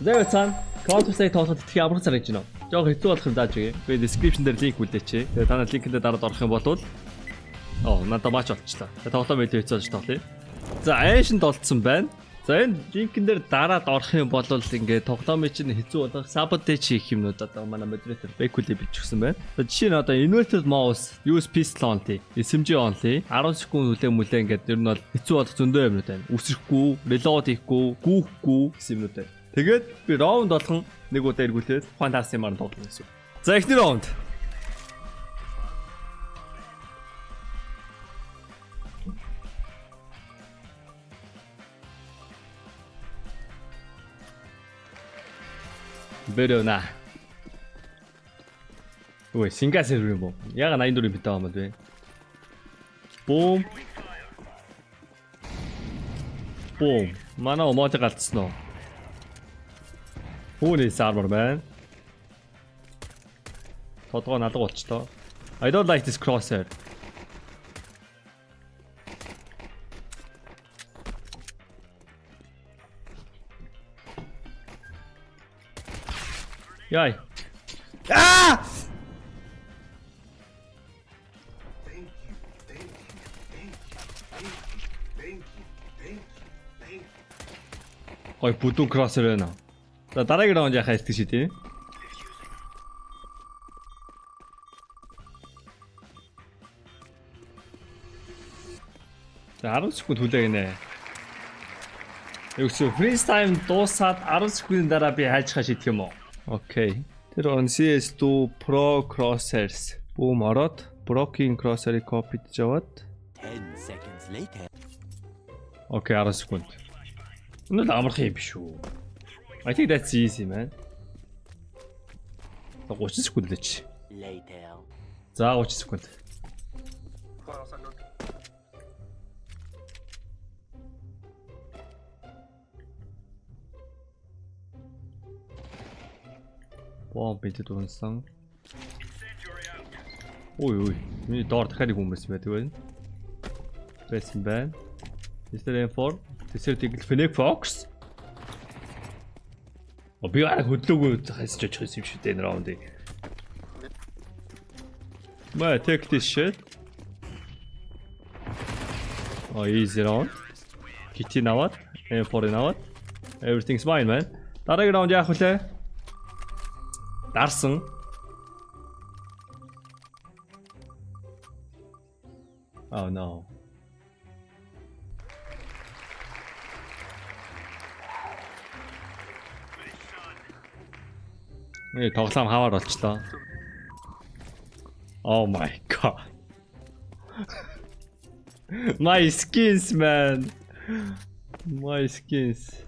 Зөө цаана Counter-Strike тоглоход их ямар цаг хийж байна вэ? Жог хэцүү болох юм дааж өгье. Би description дээр линк үлдээч. Тэгээ та нар линкэндээ дараад орох юм бол надад матч болчихлоо. Тэгээ тоглоом илүү хэцүү болж тоглоё. За Ancient болцсон байна. За энэ линкэн дээр дараад орох юм бол ингээд тоглоомын чинь хэцүү болох sabotage хийх юмнууд одоо манай moderator Backuli бичсэн байна. За жишээ нь одоо inverted mouse, use pistol only, SMG only 10 секунд үлээ ингээд ер нь бол хэцүү болох зөндөө юмнууд байна. Үсрэхгүй, reload хийхгүй, гүүхгүй гэсэн юмнууд байна. Тэгээд би раунд болгон нэг удаа эргүүлээд фантаси юмар тоглоно гэсэн. За эхний раунд. Бэрөна. Ой, сингасэр юм уу? Яга 84 бит байгаа юм бэ? Бум. Бум. Манай омоти галтсан уу? Хүүний армор байна. Тодгоо налга болчлоо. I don't like this crosshair. Яй. Аа! Ой, бүдүүн crosshair байна. За дараагийн раунд яхаа хэлдэг ший тий. За 10 секунд хүлээгнэ. Юусе freeze time дуусаад 10 секундын дараа би хайжхаа шийдэх юм уу? Окей. Тэр он CS2 Pro Crosshairs. Бүүм ороод Broken Crosshair-ыг копидж аваад 10 seconds later. Окей, 10 секунд. Энэ л амархан юм биш үү? I think that's easy, man. 30 секунд л чи. Later. За 30 секунд. Бомб бидэд унсан. Ой. Миний доор дахиад хүмүүс байдаг байна. Байсан байна. Is there M4? Тэсэр тэгэл Fennec Fox. Би арай хөдлөөгүй хайсч очих юм шүү дээ энэ раундыг. Маа take this shit. Oh, easy round. Kitty наваад, M4 наваад. Everything's fine, man. Дараагийн раунд яах вүлээ? Дарсан. Oh no. тоглоом хаваар болчлоо. Oh my god. My skins, man. My skins.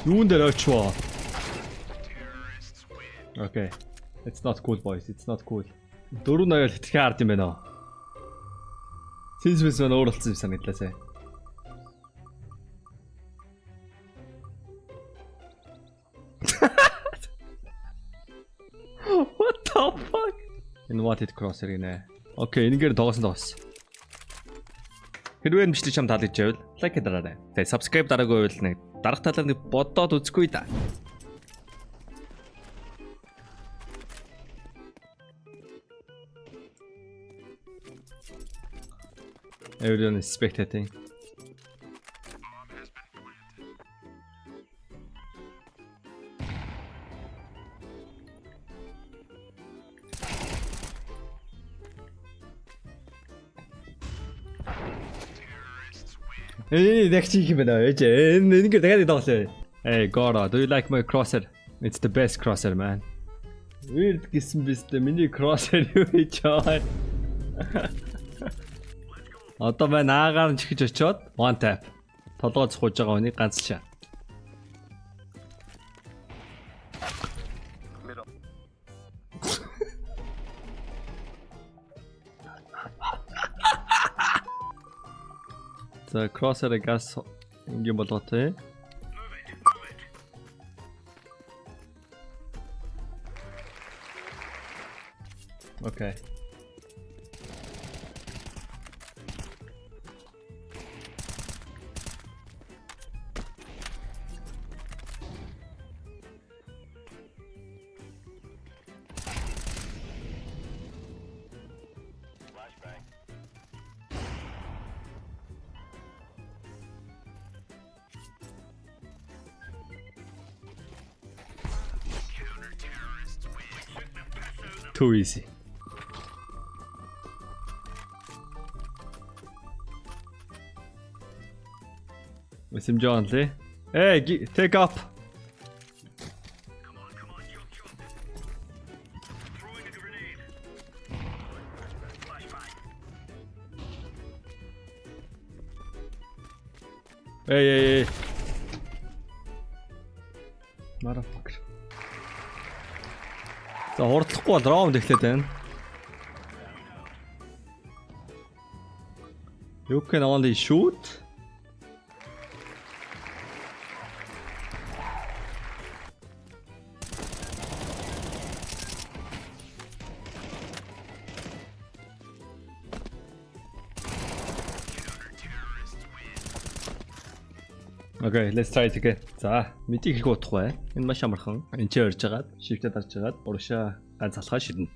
Юун дээр очвоо. Okay. It's not cool, boys. It's not cool. 4-0 хитгэн ард юм байна. Синс мэн өөр болсон юм санагдлаасаа. What the fuck? Inverted crosshair гинэ. Окей, энэгээр тоглосон. Хэрвээ бичлэг чам таалагдж байвал лайк дараарай. Тэгээ subscribe дараагүй байвал нэг дарах талаар нэг бодоод үзэхгүй да. Everyone is spectating. Hey, Gora, do you like my crosshair? It's the best crosshair, man. Weird гэсэн биз дээ. Миний crosshair юу хийж байгаа. Одоо мань аагаар нь чихэж очиод one tap. Толгой цохож байгаа хүнийг ганц шаа. За crosshair газ ингийн болгоотой. Okay. Too easy. SMG only. Hey, take up. Hey. Motherfucker. За хурдлахгүй бол раунд эхлээд байна. You can only shoot. Okay, let's try it again. За, мэдийг их удахгүй. Энэ маш амархан. Энд чи орж агаад, shift-д дарж агаад, урагшаа ганц алхаа шиднэ.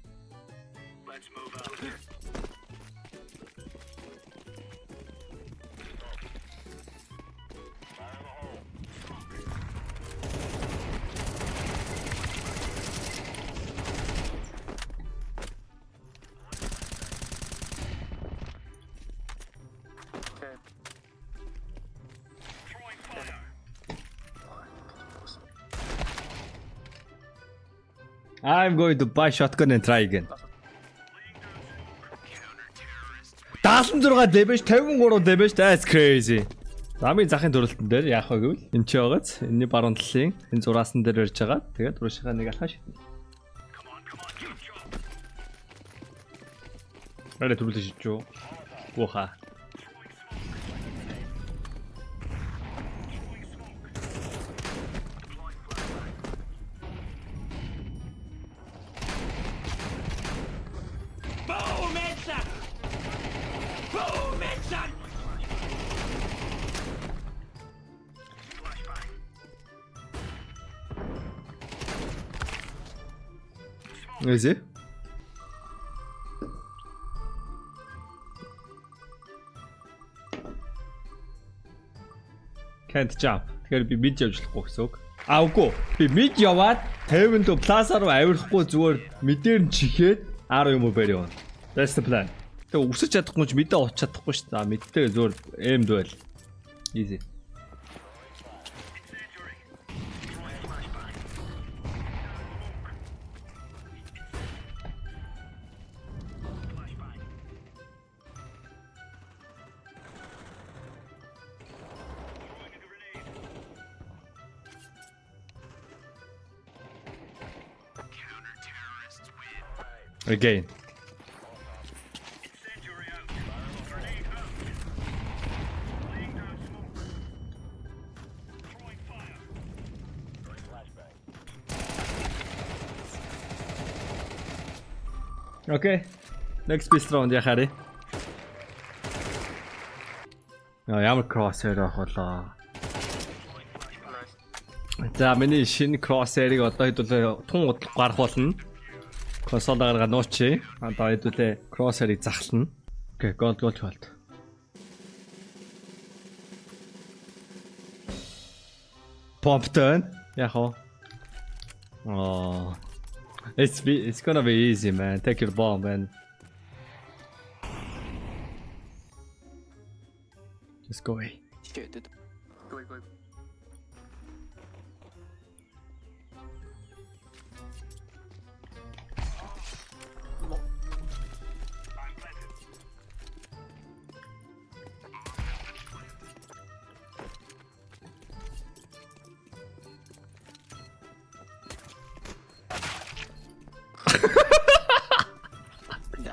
I'm going to buy shotgun and try again. 76 damage, 53 damage, that's crazy. Замын захын төрөлтөн дээр яах вэ гэвэл энэ ч байгааз энэний баруун талын энэ зураасан дээр ирж байгаа. Тэгээд урагшаа нэг алхаа шиднэ. Арай төрүүлж шидчихв. Уха. Is it? Can't jump. Тэгэхээр би mid явж болохгүй гэсэн үг. Үгүй. Би mid яваад 50 to plus-аар авирахгүй зүгээр мидээр нь чихээд 10 юм уу барь явна. That's the plan. Тэгээ өсөж чадахгүй ч мэдээ уут чадахгүй шүү дээ. Мэдтэй зүгээр aimд байл. Easy. Again. Okay. Next pistol round яхаарэ. Ямар crosshair авах болоо. За миний шинэ crosshair-ыг одоо хэдүүлээ тун удлах гарах болно. Консол гаргаа нуучи. Одоо хэдүүлээ crosshair-ыг захлана. Окей, gold. Pump turn. Яг оо. It's gonna be easy, man. Take your bomb, man. Just go away. Go.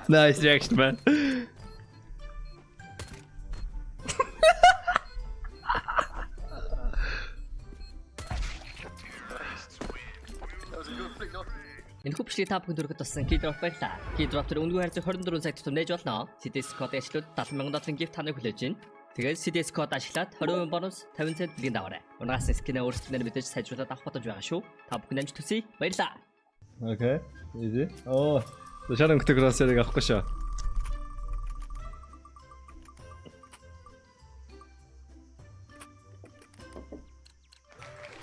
Nice reaction, man. Энэ хүчлийн та бүхэн дөрөвд туссан Keydrop байлаа. Keydrop төр үнэгүй харьцаг 24 цаг тутам нээж болно. CDS код ашиглаад 70,000 долларын gift таныг хүлээж байна. Тэгээд CDS код ашиглаад 20% бонус 50 цент бэлгийн даваарай. Унаас скинээ өөрсдөө мэдээж сайжруулаад авах бодож байгаа шүү. Та бүхэн амжилт хүсье. Баярлалаа. Okay. Easy. Oh, шаран гэдэг crosshair-ыг авахгүй шүү.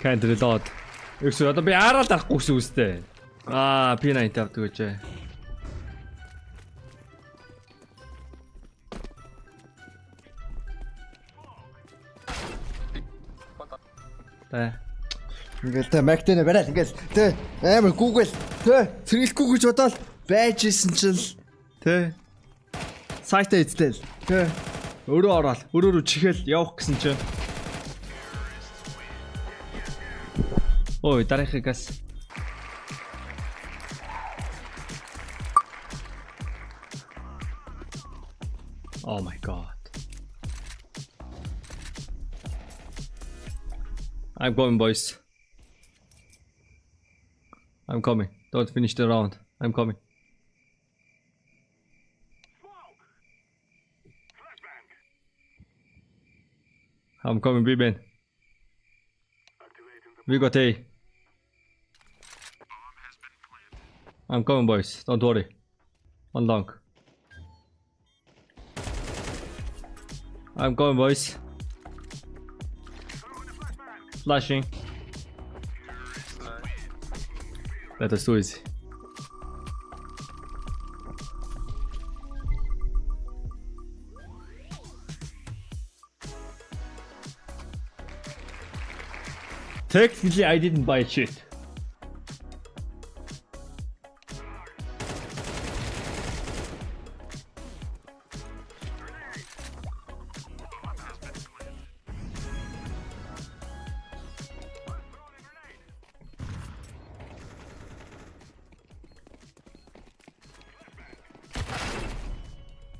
Can't reload. Юу одоо би араад авахгүй гэсэн үстэй. P90 авдаг гэж. Тэ. Ингээл тэ Мактэнэ барайл ингээл тэ амар Google тэ цэргэлэхгүй гэж бодоод байж исэн чил Тэ. Сайтаа эзлээл. Тэ. Өөрөө ороод өрөөрөө чихэл явах гэсэн чинь. Ой, дарахыг гас. Oh my god. I'm going, boys. I'm coming. Don't finish the round. I'm coming. I'm coming, B-man. We got A. I'm coming, boys. Don't worry. One long. I'm coming, boys. Flashing. That was too easy. Technically, I didn't buy shit.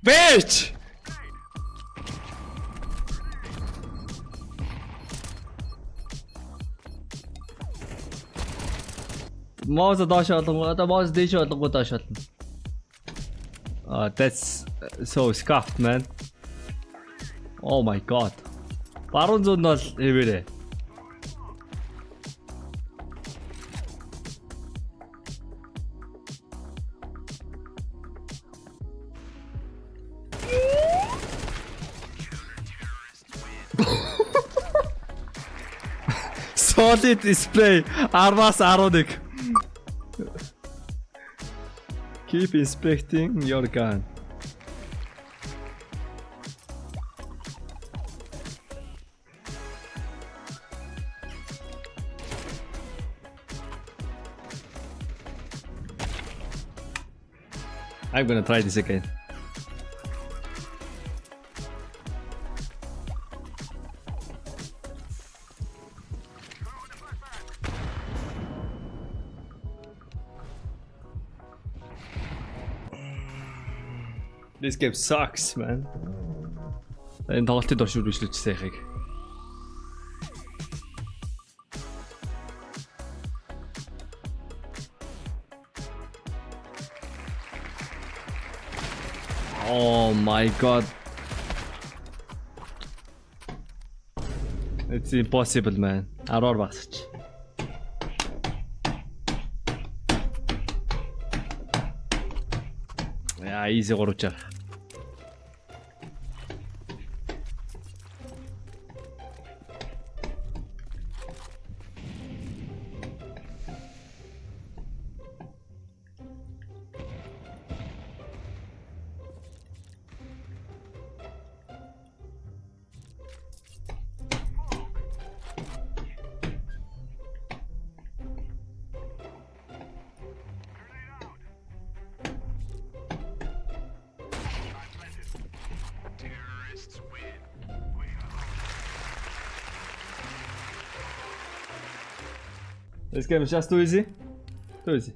Bitch! Mouse доош олонго, одоо mouse дээш олонго доош олно. That's so scuffed, man. Oh my god. Баруун зүүн нь бол хэвээрээ. Solid display. 10-аас 11. Keep inspecting your gun. I'm gonna try this again. This game sucks, man. Энэ тоглолтын дор шүрвэжлүүлчихсэн яхийг. Oh my god. It's impossible, man. Араар багсч. Яа, easy гурвчаар. This game is just too easy. Too easy.